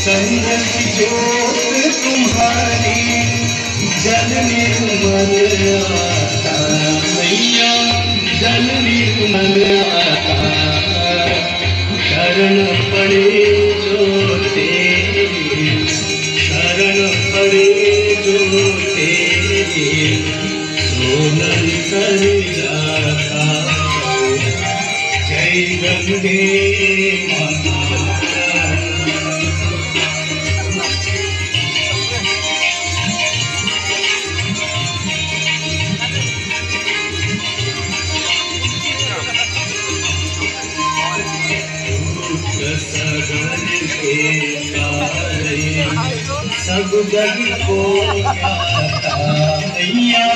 संगत जोत तुम्हारी जल निर्मल आता मैया, जल निर्मल आता। शरण पड़े जो तेरी, शरण पड़े जो तेरी, सोनल कर जाता। जय गंगे माता। सगन के तारे सब जग को गाता मैया,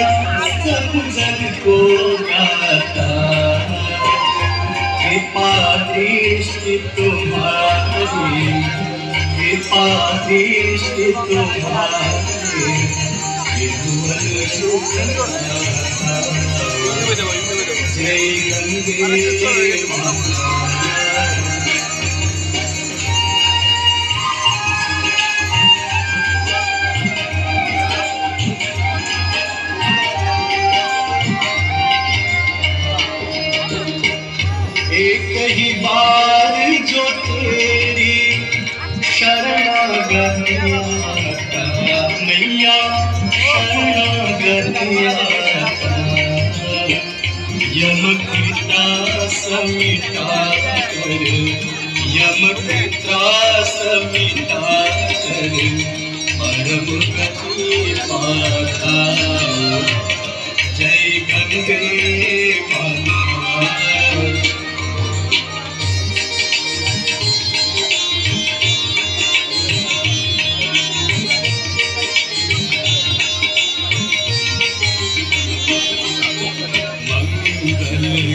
सब जग को गाता। कृपा दृष्टि तुम्हारी, कृपा दृष्टि तुम्हारी, विधुवन सुख गाता। जय गंगे माता। एक ही बार जो तेरी शरणागत आता मैया, शरणागत आता। यम की त्रास मिटा कर, यम की त्रास मिटा कर, परम गति पाता। जय गंगे माता।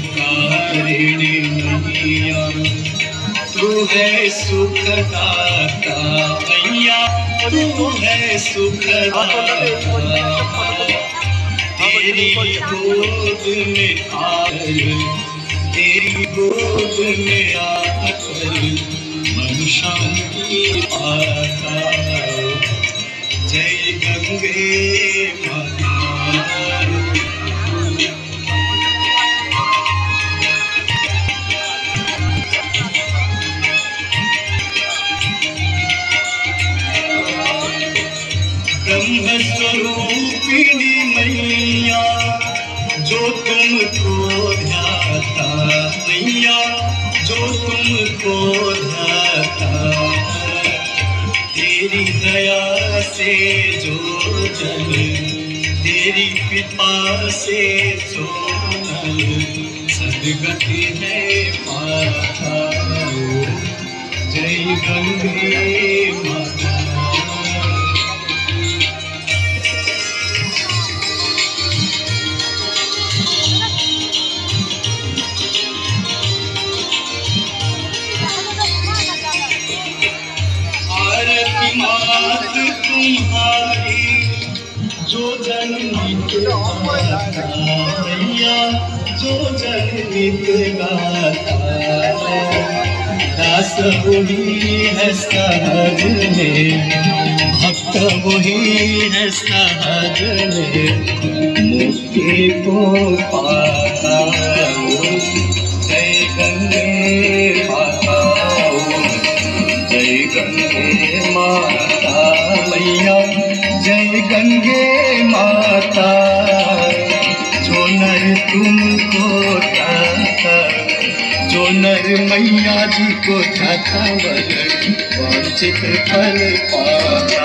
मंगलकारिणी मैया, तू है सुखदाता मैया, तू है सुखदाता। तेरी गोद में आकर, तेरी गोद में आकर, मन शांति पाता। जय गंगे माता। ब्रह्म स्वरूपिणी मैया, जो तुमको ध्याता मैया, जो तुमको ध्याता। तेरी दया से जो जन, तेरी कृपा से जो नर, सद्गति है पाता। जय गंगे माता। मात तुम्हारी जो जननी गाता मैया, जो जननी गाता। दास वही है सहज में, भक्त वही है सहज में, मुक्ति को पाता। जय गंगे माता। जय गंगे माता मैया, जय गंगे माता। जो नर तुमको चाहता, जो नर मैया जी को चाहता, वह वांछित फल पाता।